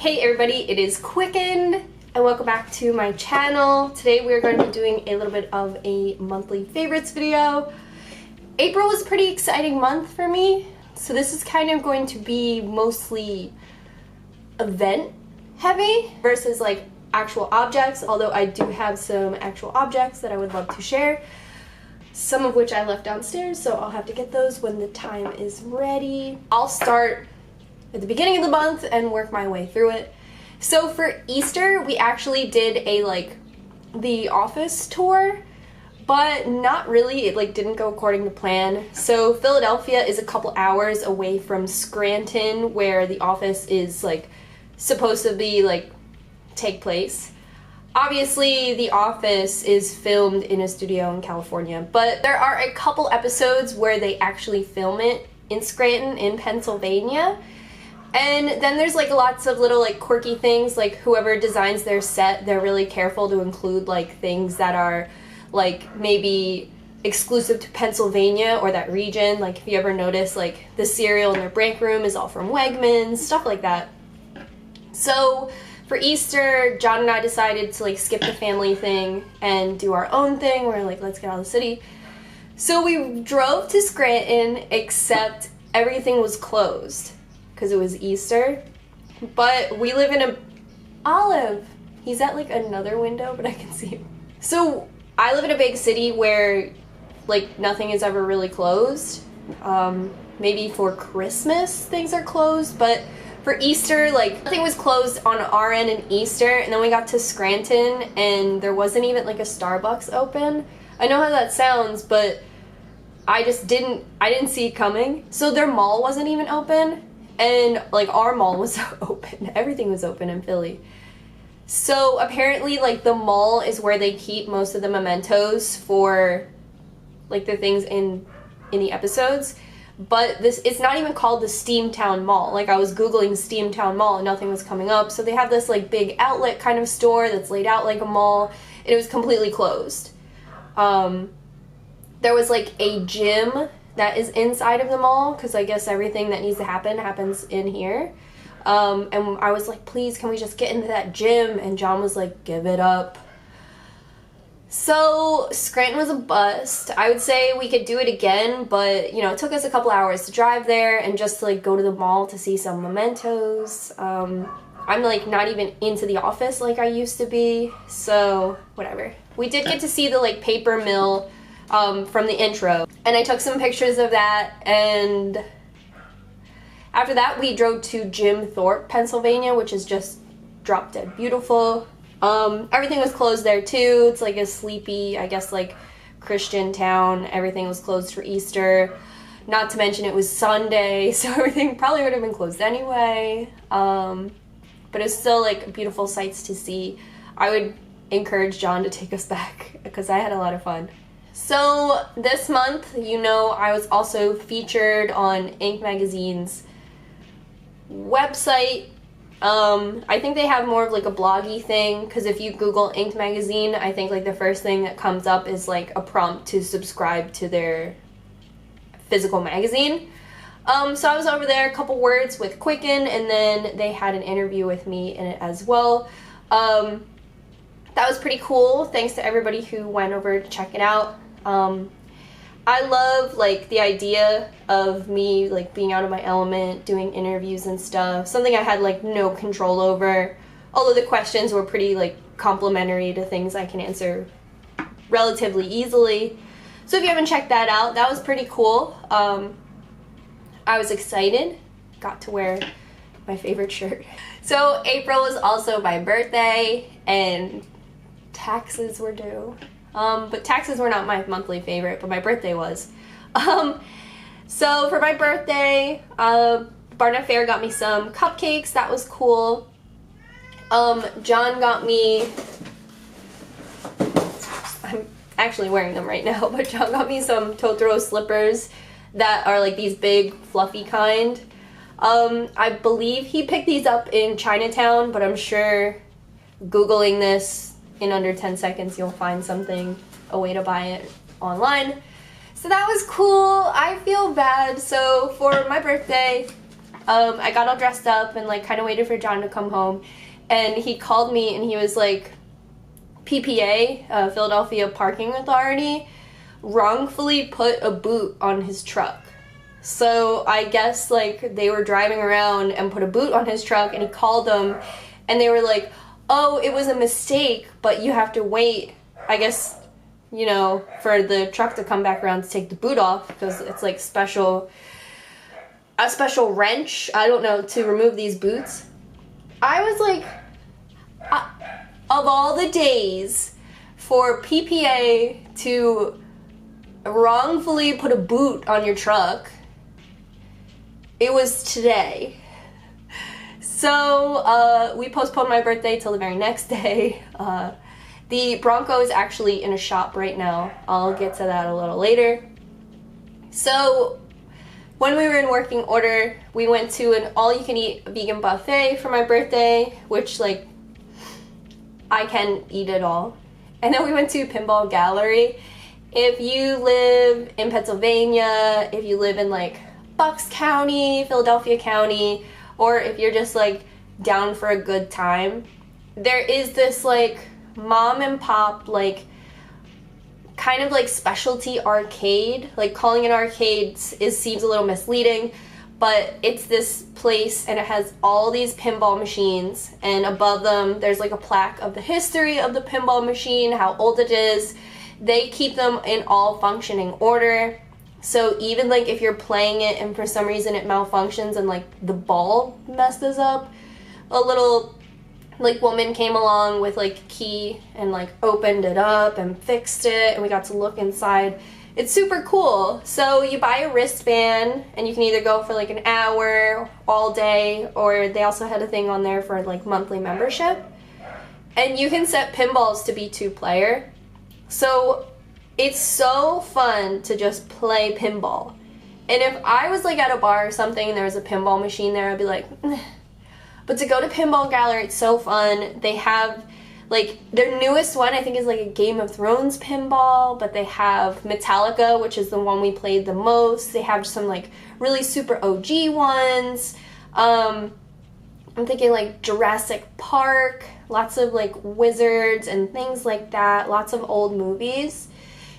Hey everybody, it is qcknd and welcome back to my channel. Today we are going to be doing a little bit of a monthly favorites video. April was a pretty exciting month for me, so this is kind of going to be mostly event heavy versus like actual objects, although I do have some actual objects that I would love to share, some of which I left downstairs, so I'll have to get those when the time is ready. I'll start at the beginning of the month and work my way through it. So for Easter, we actually did a the office tour, but not really. It didn't go according to plan. So Philadelphia is a couple hours away from Scranton, where the office is supposed to be take place. Obviously, the office is filmed in a studio in California, but there are a couple episodes where they actually film it in Scranton in Pennsylvania. And then there's lots of little quirky things, whoever designs their set, they're really careful to include things that are maybe exclusive to Pennsylvania or that region. If you ever notice the cereal in their break room is all from Wegmans, stuff like that. So for Easter, John and I decided to skip the family thing and do our own thing. We're let's get out of the city. So we drove to Scranton, except everything was closed because it was Easter. But we live in Olive. He's at another window, but I can see him. So I live in a big city where nothing is ever really closed. Maybe for Christmas things are closed, but for Easter, nothing was closed on our end in Easter, and then we got to Scranton and there wasn't even a Starbucks open. I know how that sounds, but I didn't see it coming. So their mall wasn't even open, and our mall was open. Everything was open in Philly. So apparently the mall is where they keep most of the mementos for the things in the episodes. But it's not even called the Steamtown Mall. I was Googling Steamtown Mall and nothing was coming up. So they have this big outlet kind of store that's laid out like a mall, and it was completely closed. There was a gym that is inside of the mall, because I guess everything that needs to happen happens in here. And I was please, can we just get into that gym? And John was give it up. So Scranton was a bust. I would say we could do it again, but it took us a couple hours to drive there and just to go to the mall to see some mementos. I'm not even into the office like I used to be, so whatever. We did get to see the paper mill from the intro, and I took some pictures of that, and after that we drove to Jim Thorpe, Pennsylvania, which is just drop dead beautiful. Everything was closed there too. It's a sleepy, I guess, Christian town. Everything was closed for Easter. Not to mention it was Sunday, so everything probably would have been closed anyway. But it's still beautiful sights to see. I would encourage John to take us back because I had a lot of fun. So this month, I was also featured on Inc. Magazine's website. I think they have more of a bloggy thing, because if you Google Inc. Magazine, I think the first thing that comes up is a prompt to subscribe to their physical magazine. So I was over there, a couple words with qcknd, and then they had an interview with me in it as well. That was pretty cool. Thanks to everybody who went over to check it out. I love the idea of me being out of my element, doing interviews and stuff, something I had no control over, although the questions were pretty complimentary to things I can answer relatively easily. So if you haven't checked that out, that was pretty cool. I was excited, got to wear my favorite shirt. So April was also my birthday and taxes were due. But taxes were not my monthly favorite, but my birthday was. So for my birthday, Barnett Fair got me some cupcakes. That was cool. John got me, I'm actually wearing them right now, but John got me some Totoro slippers that are these big fluffy kind. I believe he picked these up in Chinatown, but I'm sure Googling this in under 10 seconds you'll find a way to buy it online. So that was cool. I feel bad. So for my birthday, I got all dressed up and like kind of waited for John to come home, and he called me and he was like, PPA, Philadelphia Parking Authority, wrongfully put a boot on his truck. So I guess like they were driving around and put a boot on his truck, and he called them and they were like, oh, it was a mistake, but you have to wait, I guess, you know, for the truck to come back around to take the boot off, because it's like a special wrench, I don't know, to remove these boots. I was like, of all the days for PPA to wrongfully put a boot on your truck, it was today. So we postponed my birthday till the very next day. The Bronco is actually in a shop right now. I'll get to that a little later. So when we were in working order, we went to an all-you-can-eat vegan buffet for my birthday, which like I can eat it all. And then we went to Pinball Gallery. If you live in Pennsylvania, if you live in like Bucks County, Philadelphia County, or if you're just like down for a good time, there is this like mom and pop like kind of like specialty arcade. Like calling it arcade seems a little misleading, but it's this place and it has all these pinball machines, and above them there's like a plaque of the history of the pinball machine, how old it is. They keep them in all functioning order. So even like if you're playing it and for some reason it malfunctions and like the ball messes up, a little like woman came along with like a key and like opened it up and fixed it, and we got to look inside. It's super cool. So you buy a wristband and you can either go for like an hour, all day, or they also had a thing on there for like monthly membership. And you can set pinballs to be 2-player. So it's so fun to just play pinball. And if I was like at a bar or something and there was a pinball machine there, I'd be like, but to go to Pinball Gallery, it's so fun. They have like their newest one, I think, is like a Game of Thrones pinball, but they have Metallica, which is the one we played the most. They have some like really super OG ones. I'm thinking like Jurassic Park, lots of like wizards and things like that, lots of old movies.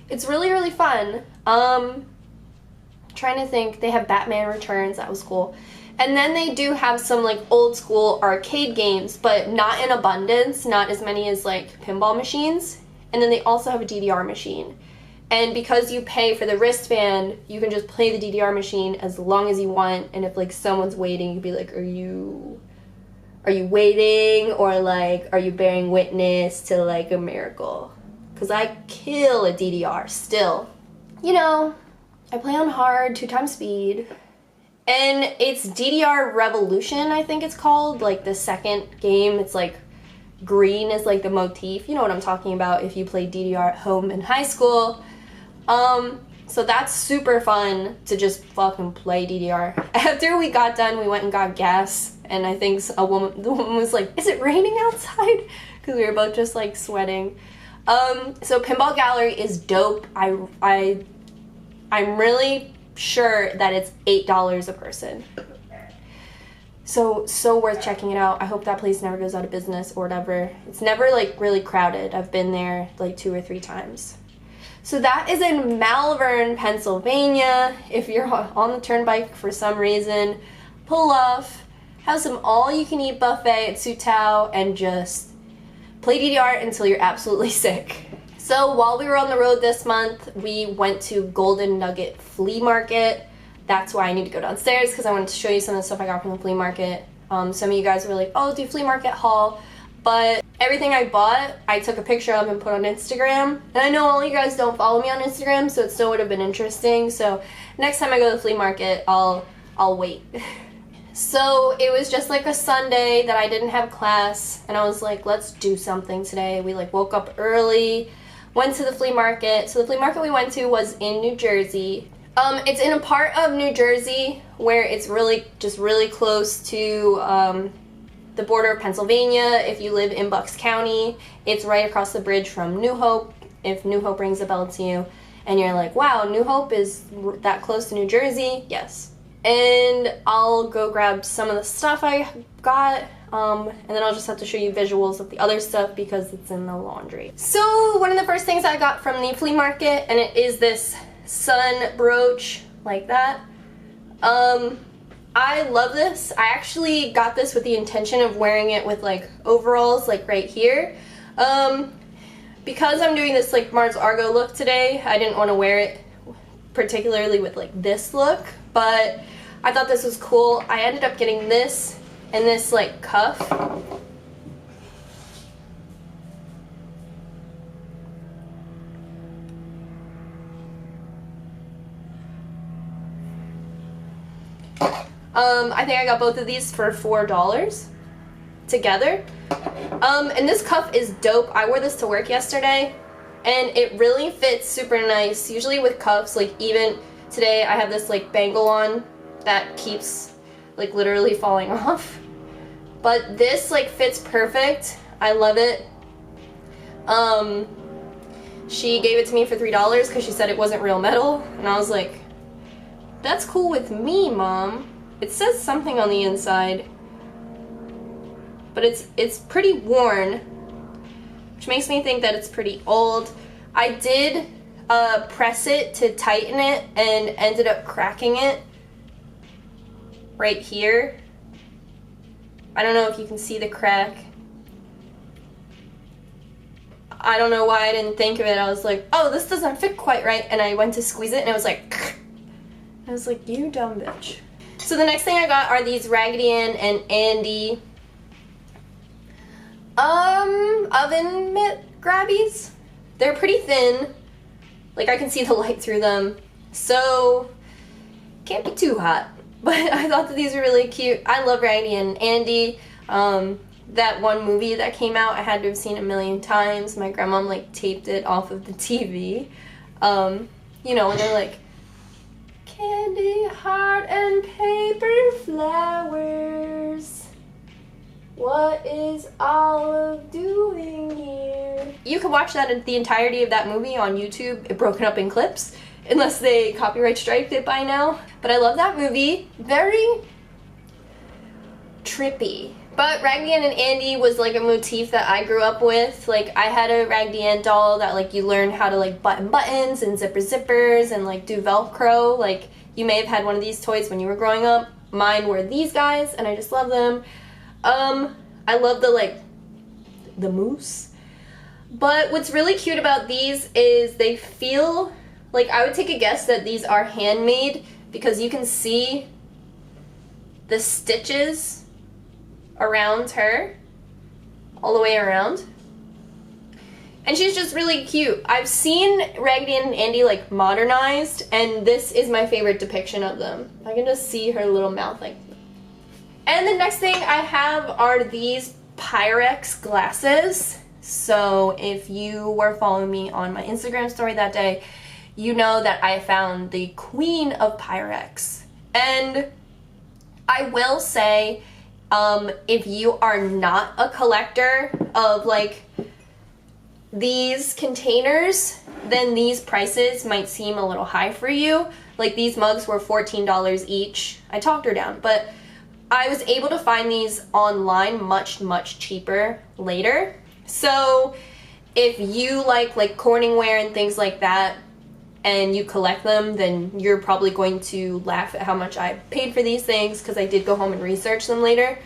It's really, really fun. Trying to think, they have Batman Returns, that was cool. And then they do have some like old school arcade games, but not in abundance, not as many as like pinball machines. And then they also have a DDR machine. And because you pay for the wristband, you can just play the DDR machine as long as you want. And if like someone's waiting, you can be like, are you waiting, or like, are you bearing witness to like a miracle? Because I kill a DDR still. You know, I play on hard, 2x speed. And it's DDR Revolution, I think it's called, like the second game. It's like green is like the motif. You know what I'm talking about if you play DDR at home in high school. So that's super fun to just fucking play DDR. After we got done, we went and got gas, and I think the woman was like, is it raining outside? Because we were both just like sweating. So Pinball Gallery is dope. I'm really sure that it's $8 a person. So worth checking it out. I hope that place never goes out of business or whatever. It's never like really crowded. I've been there like 2 or 3 times. So that is in Malvern, Pennsylvania. If you're on the turnpike for some reason, pull off, have some all-you-can-eat buffet at Sutao, and just play DDR until you're absolutely sick. So while we were on the road this month, we went to Golden Nugget Flea Market. That's why I need to go downstairs, because I wanted to show you some of the stuff I got from the flea market. Some of you guys were like, oh, do flea market haul. But everything I bought, I took a picture of and put on Instagram. And I know all you guys don't follow me on Instagram, so it still would have been interesting. So next time I go to the flea market, I'll wait. So it was just like a Sunday that I didn't have class, and I was like, let's do something today. We like woke up early, went to the flea market. So the flea market we went to was in New Jersey. It's in a part of New Jersey where it's really close to the border of Pennsylvania. If you live in Bucks County, it's right across the bridge from New Hope, if New Hope rings a bell to you. And you're like, wow, New Hope is that close to New Jersey? Yes. and I'll go grab some of the stuff I got, and then I'll just have to show you visuals of the other stuff because it's in the laundry. So one of the first things I got from the flea market, and it is this sun brooch like that. I love this. I actually got this with the intention of wearing it with like overalls, like right here. Because I'm doing this like Mars Argo look today, I didn't want to wear it particularly with like this look, but I thought this was cool. I ended up getting this and this like cuff. I think I got both of these for $4 together. And this cuff is dope. I wore this to work yesterday and it really fits super nice. Usually with cuffs, like even today I have this like bangle on that keeps like literally falling off. But this like fits perfect. I love it. She gave it to me for $3 because she said it wasn't real metal, and I was like, that's cool with me, Mom. It says something on the inside, but it's pretty worn, which makes me think that it's pretty old. I did press it to tighten it and ended up cracking it right here. I don't know if you can see the crack. I don't know why I didn't think of it. I was like, oh, this doesn't fit quite right, and I went to squeeze it and it was like, I was like, you dumb bitch. So the next thing I got are these Raggedy Ann and Andy oven mitt grabbies. They're pretty thin. Like I can see the light through them. So can't be too hot. But I thought that these were really cute. I love Raggedy Ann and Andy. That one movie that came out, I had to have seen a million times. My grandma like taped it off of the TV. You know, when they're like, candy, heart, and paper flowers. What is Olive doing here? You can watch that the entirety of that movie on YouTube, broken up in clips, unless they copyright striked it by now. But I love that movie. Very trippy. But Raggedy Ann and Andy was like a motif that I grew up with. Like I had a Raggedy Ann doll that like you learn how to like button buttons and zippers and like do Velcro. Like you may have had one of these toys when you were growing up. Mine were these guys and I just love them. I love the moose. But what's really cute about these is they feel like, I would take a guess that these are handmade because you can see the stitches around her, all the way around. And she's just really cute. I've seen Raggedy Ann and Andy like modernized, and this is my favorite depiction of them. I can just see her little mouth like. And the next thing I have are these Pyrex glasses. So if you were following me on my Instagram story that day, you know that I found the queen of Pyrex. And I will say, if you are not a collector of like these containers, then these prices might seem a little high for you. Like these mugs were $14 each. I talked her down, but I was able to find these online much cheaper later. So if you like Corningware and things like that and you collect them, then you're probably going to laugh at how much I paid for these things because I did go home and research them later.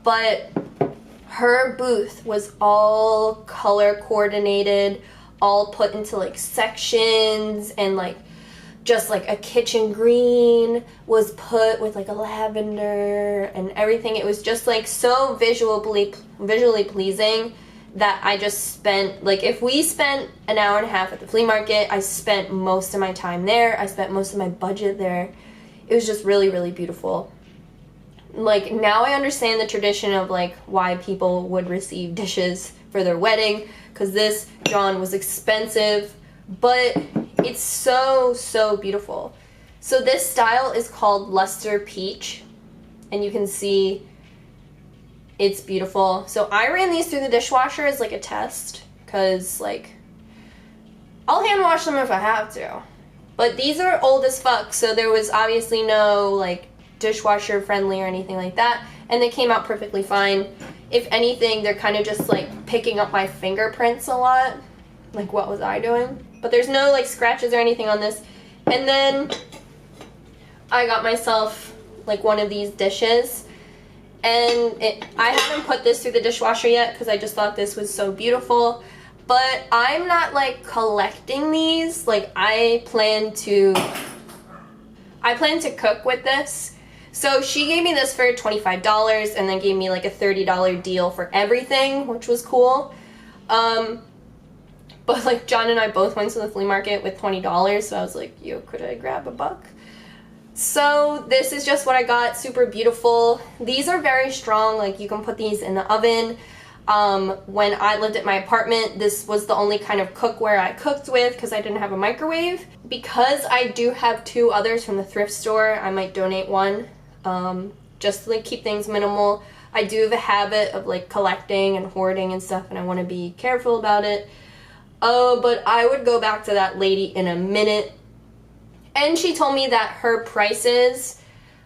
But her booth was all color coordinated, all put into like sections, and like just like a kitchen green was put with like a lavender and everything. It was just like so visually pleasing that I just spent, like if we spent an hour and a half at the flea market, I spent most of my time there. I spent most of my budget there. It was just really beautiful. Like now I understand the tradition of like why people would receive dishes for their wedding, because this John was expensive, but it's so beautiful. So this style is called Luster Peach, and you can see it's beautiful. So I ran these through the dishwasher as like a test, because like I'll hand wash them if I have to, But these are old as fuck, so there was obviously no like dishwasher friendly or anything like that, and they came out perfectly fine. If anything, they're kind of just like picking up my fingerprints a lot. Like, what was I doing? But there's no like scratches or anything on this. And then I got myself like one of these dishes, and I haven't put this through the dishwasher yet because I just thought this was so beautiful. But I'm not like collecting these. Like, I plan to cook with this. So she gave me this for $25 and then gave me like a $30 deal for everything, which was cool. But like John and I both went to the flea market with $20, so I was like, yo, could I grab a buck? So this is just what I got. Super beautiful. These are very strong. Like, you can put these in the oven. When I lived at my apartment, this was the only kind of cookware I cooked with because I didn't have a microwave. Because I do have 2 others from the thrift store, I might donate one, just to like keep things minimal. I do have a habit of like collecting and hoarding and stuff, and I want to be careful about it. But I would go back to that lady in a minute. And she told me that her prices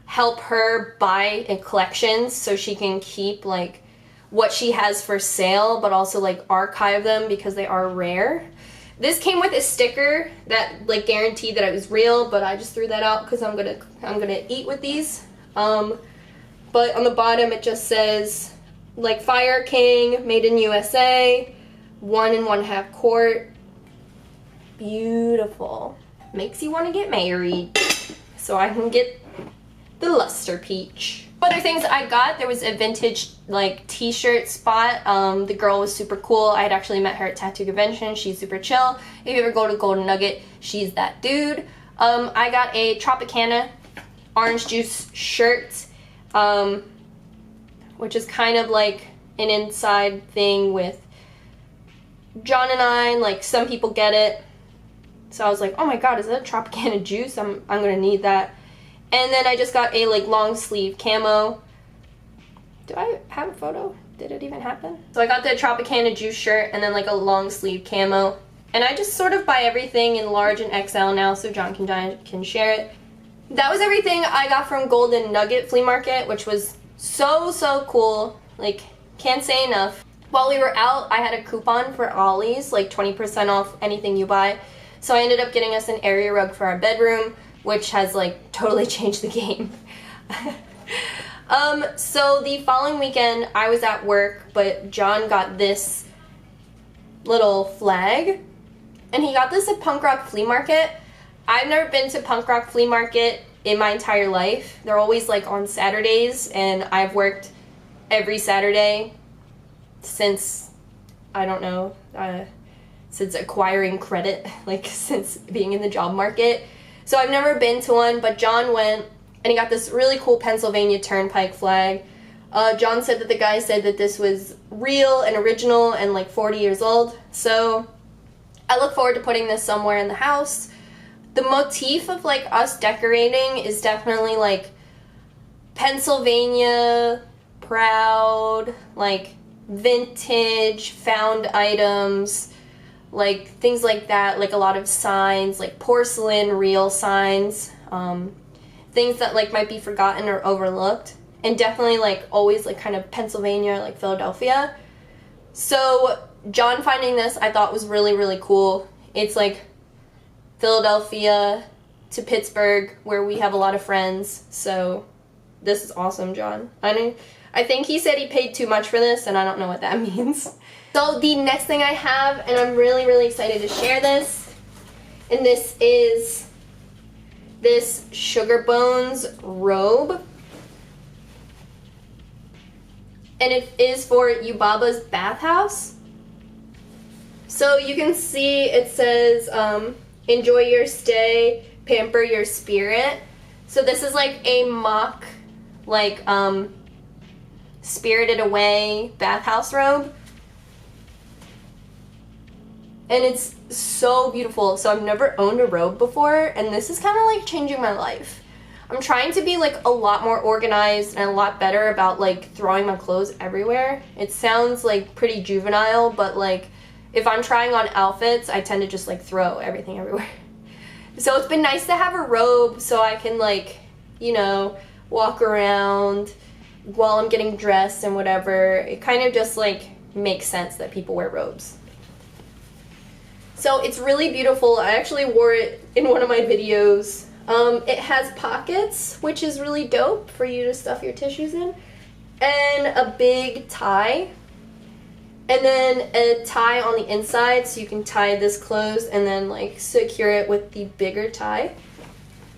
help her buy in collections so she can keep like what she has for sale, but also like archive them because they are rare. This came with a sticker that like guaranteed that it was real, but I just threw that out because I'm gonna eat with these. But on the bottom it just says like Fire King, made in USA, 1 1/2 quart. Beautiful. Makes you want to get married. So I can get the luster peach. Other things I got, there was a vintage like t-shirt spot. The girl was super cool. I had actually met her at Tattoo Convention. She's super chill. If you ever go to Golden Nugget, she's that dude. I got a Tropicana orange juice shirt, which is kind of like an inside thing with John and I. Like, some people get it. So I was like, oh my god, is that Tropicana juice? I'm gonna need that. And then I just got a like long sleeve camo. Do I have a photo? Did it even happen? So I got the Tropicana juice shirt and then like a long sleeve camo. And I just sort of buy everything in large and XL now so John can share it. That was everything I got from Golden Nugget Flea Market, which was so cool. Like, can't say enough. While we were out, I had a coupon for Ollie's, like 20% off anything you buy. So I ended up getting us an area rug for our bedroom, which has like totally changed the game. So the following weekend I was at work, but John got this little flag, and he got this at Punk Rock Flea Market. I've never been to Punk Rock Flea Market in my entire life. They're always like on Saturdays, and I've worked every Saturday since, I don't know, since acquiring credit, like since being in the job market. So I've never been to one, but John went and he got this really cool Pennsylvania Turnpike flag. John said that the guy said that this was real and original and like 40 years old. So I look forward to putting this somewhere in the house. The motif of like us decorating is definitely like Pennsylvania, proud, like vintage, found items, like things like that, like a lot of signs, like porcelain, real signs, things that like might be forgotten or overlooked, and definitely like always like kind of Pennsylvania, like Philadelphia. So John finding this I thought was really cool. It's like Philadelphia to Pittsburgh, where we have a lot of friends, so this is awesome, John. I think he said he paid too much for this, and I don't know what that means. So the next thing I have, and I'm really excited to share this, and this is this Sugar Bones robe. And it is for Yubaba's bathhouse. So you can see it says, enjoy your stay, pamper your spirit. So this is like a mock, like, Spirited Away bathhouse robe. And it's so beautiful. So I've never owned a robe before, and this is kind of like changing my life. I'm trying to be like a lot more organized and a lot better about like throwing my clothes everywhere. It sounds like pretty juvenile, but like if I'm trying on outfits, I tend to just like throw everything everywhere. So it's been nice to have a robe so I can, like, you know, walk around while I'm getting dressed and whatever. It kind of just, like, makes sense that people wear robes. So it's really beautiful. I actually wore it in one of my videos. It has pockets, which is really dope for you to stuff your tissues in, and a big tie, and then a tie on the inside so you can tie this closed and then like secure it with the bigger tie.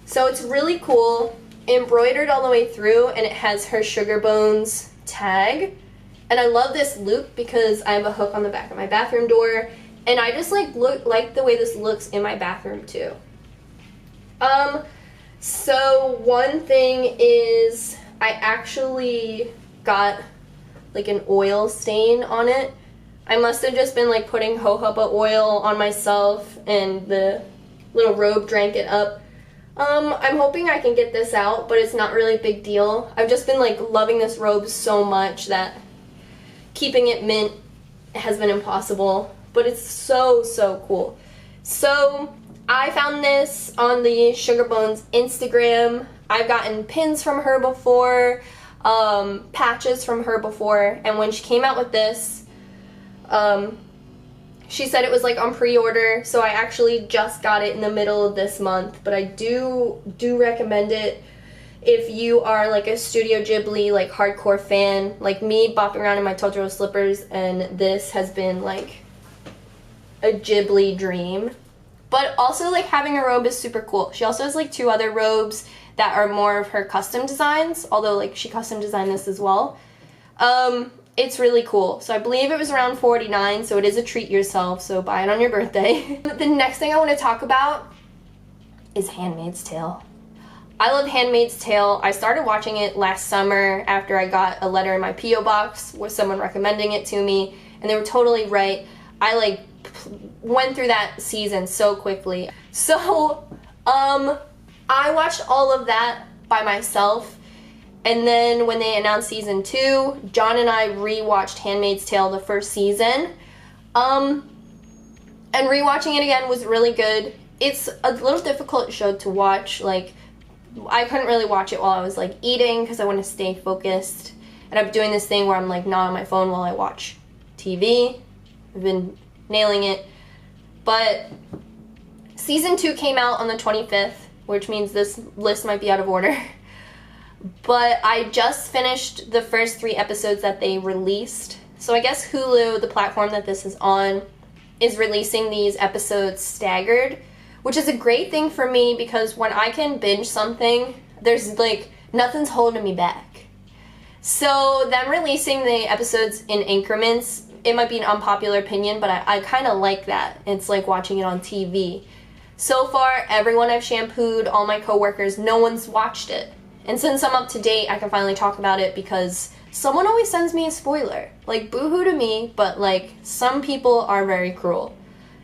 So it's really cool, embroidered all the way through, and it has her Sugar Bones tag. And I love this loop because I have a hook on the back of my bathroom door, and I just like the way this looks in my bathroom too. So one thing is I actually got like an oil stain on it. I must have just been like putting jojoba oil on myself and the little robe drank it up. I'm hoping I can get this out, but it's not really a big deal. I've just been like loving this robe so much that keeping it mint has been impossible, but it's so, so cool. So I found this on the Sugar Bones Instagram. I've gotten pins from her before, patches from her before, and when she came out with this, she said it was like on pre-order, so I actually just got it in the middle of this month, but I do recommend it if you are like a Studio Ghibli like hardcore fan, like me, bopping around in my Totoro slippers, and this has been like a Ghibli dream. But also, like, having a robe is super cool. She also has like 2 other robes that are more of her custom designs, although like she custom designed this as well. It's really cool. So I believe it was around $49, so it is a treat yourself, so buy it on your birthday. The next thing I want to talk about is Handmaid's Tale. I love Handmaid's Tale. I started watching it last summer after I got a letter in my P.O. box with someone recommending it to me, and they were totally right. I like went through that season so quickly. So, I watched all of that by myself, and then when they announced season 2, John and I rewatched Handmaid's Tale the first season, and rewatching it again was really good. It's a little difficult show to watch. Like, I couldn't really watch it while I was like eating because I want to stay focused, and I'm doing this thing where I'm like not on my phone while I watch TV. I've been nailing it. But season 2 came out on the 25th, which means this list might be out of order. But I just finished the first 3 episodes that they released. So I guess Hulu, the platform that this is on, is releasing these episodes staggered, which is a great thing for me because when I can binge something, there's like nothing's holding me back. So them releasing the episodes in increments, it might be an unpopular opinion, but I kind of like that. It's like watching it on TV. So far, everyone I've shampooed, all my coworkers, no one's watched it. And since I'm up to date, I can finally talk about it because someone always sends me a spoiler. Like, boohoo to me, but like, some people are very cruel.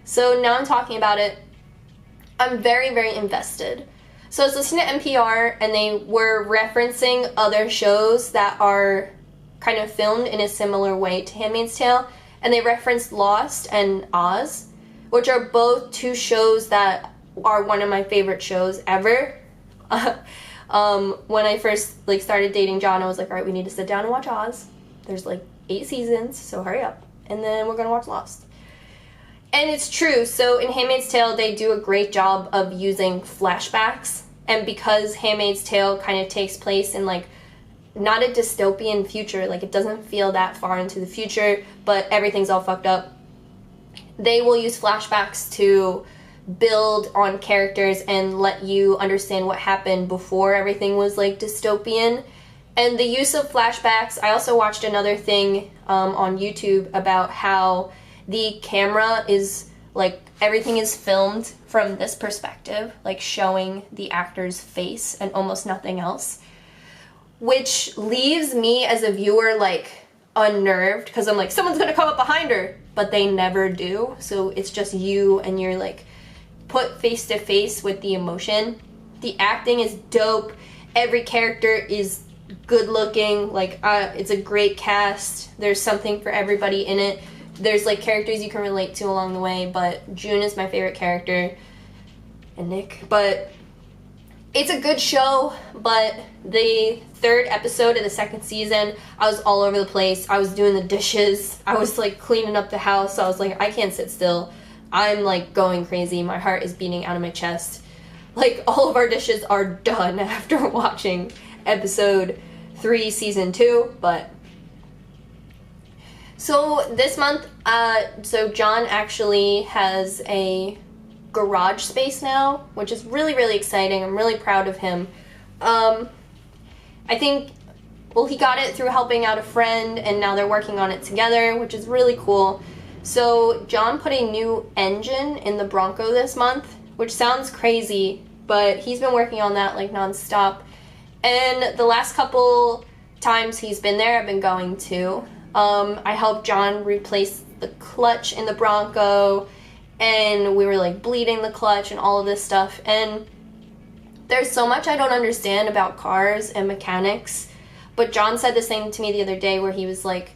So now I'm talking about it. I'm very, very invested. So I was listening to NPR, and they were referencing other shows that are kind of filmed in a similar way to Handmaid's Tale, and they referenced Lost and Oz, which are both 2 shows that are one of my favorite shows ever. When I first like started dating John, I was like, all right, we need to sit down and watch Oz. There's like 8 seasons, so hurry up, and then we're gonna watch Lost. And it's true. So in Handmaid's Tale, they do a great job of using flashbacks, and because Handmaid's Tale kind of takes place in like not a dystopian future, like it doesn't feel that far into the future, but everything's all fucked up, they will use flashbacks to build on characters and let you understand what happened before everything was like dystopian. And the use of flashbacks, I also watched another thing on YouTube about how the camera is like, everything is filmed from this perspective, like showing the actor's face and almost nothing else, which leaves me as a viewer like unnerved because I'm like, someone's gonna come up behind her, but they never do. So it's just you and you're like put face to face with the emotion. The acting is dope. Every character is good looking. Like it's a great cast. There's something for everybody in it. There's like characters you can relate to along the way, but June is my favorite character. and Nick. But it's a good show, but the third episode of the second season, I was all over the place. I was doing the dishes. I was like cleaning up the house. I was like, I can't sit still. I'm like going crazy. My heart is beating out of my chest. Like, all of our dishes are done after watching episode 3, season 2, but... So this month, so John actually has a garage space now, which is really, really exciting. I'm really proud of him. I think, well, he got it through helping out a friend, and now they're working on it together, which is really cool. So John put a new engine in the Bronco this month, which sounds crazy, but he's been working on that like nonstop. And the last couple times he's been there, I've been going too. I helped John replace the clutch in the Bronco, and we were like bleeding the clutch and all of this stuff. And there's so much I don't understand about cars and mechanics, but John said the same to me the other day where he was like,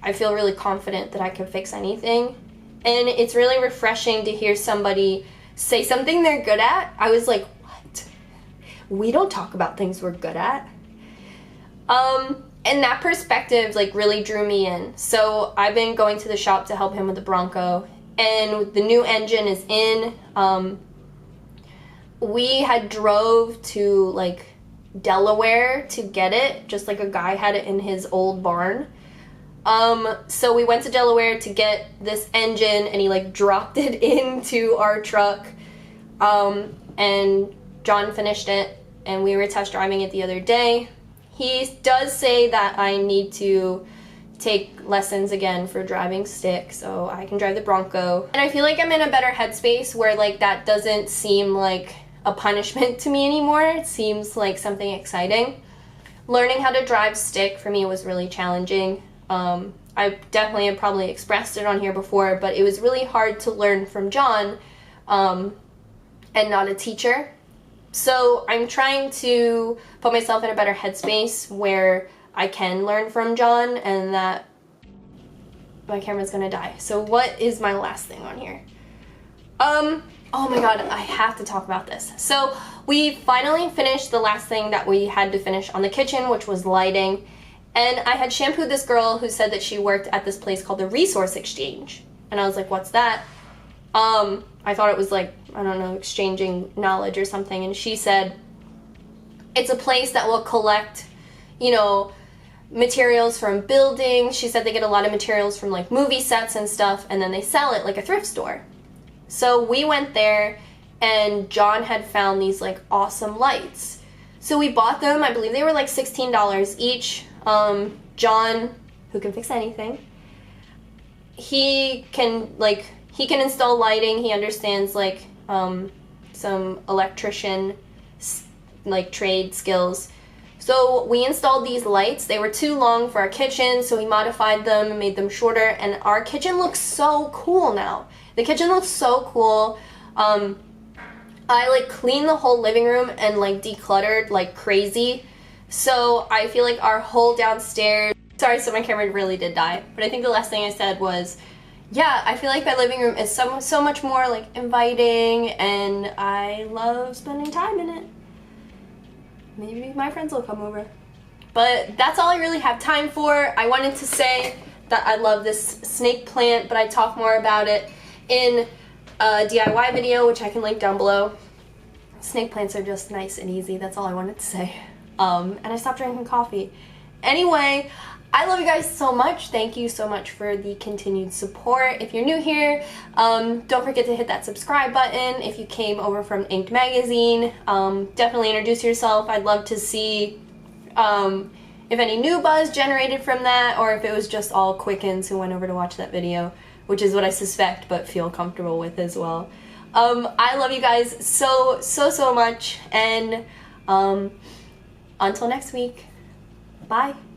I feel really confident that I can fix anything. And it's really refreshing to hear somebody say something they're good at. I was like, what? We don't talk about things we're good at. And that perspective like really drew me in. So I've been going to the shop to help him with the Bronco, and the new engine is in. We had drove to like Delaware to get it, just like a guy had it in his old barn. So we went to Delaware to get this engine, and he like dropped it into our truck, and John finished it, and we were test driving it the other day. He does say that I need to take lessons again for driving stick so I can drive the Bronco. And I feel like I'm in a better headspace where like that doesn't seem like a punishment to me anymore. It seems like something exciting. Learning how to drive stick for me was really challenging. I definitely have probably expressed it on here before, but it was really hard to learn from John, and not a teacher. So I'm trying to put myself in a better headspace where I can learn from John and that my camera's gonna die. So what is my last thing on here? Oh my god, I have to talk about this. So we finally finished the last thing that we had to finish on the kitchen, which was lighting. And I had shampooed this girl who said that she worked at this place called the Resource Exchange. And I was like, what's that? I thought it was like, I don't know, exchanging knowledge or something. And she said, it's a place that will collect, you know, materials from buildings. She said they get a lot of materials from like movie sets and stuff, and then they sell it like a thrift store. So we went there, and John had found these like awesome lights. So we bought them. I believe they were like $16 each. John, who can fix anything, he can install lighting. He understands like some electrician like trade skills. So we installed these lights. They were too long for our kitchen, so we modified them and made them shorter, and our kitchen looks so cool now. The kitchen looks so cool. I like cleaned the whole living room and like decluttered like crazy. So I feel like our whole downstairs, sorry, so my camera really did die, but I think the last thing I said was, yeah, I feel like my living room is so much more like inviting, and I love spending time in it. Maybe my friends will come over. But that's all I really have time for. I wanted to say that I love this snake plant, but I talk more about it in a DIY video, which I can link down below. Snake plants are just nice and easy. That's all I wanted to say. And I stopped drinking coffee. Anyway, I love you guys so much. Thank you so much for the continued support. If you're new here, don't forget to hit that subscribe button. If you came over from Inked Magazine, definitely introduce yourself. I'd love to see if any new buzz generated from that, or if it was just all quickens who went over to watch that video, which is what I suspect but feel comfortable with as well. I love you guys so much, and until next week, bye.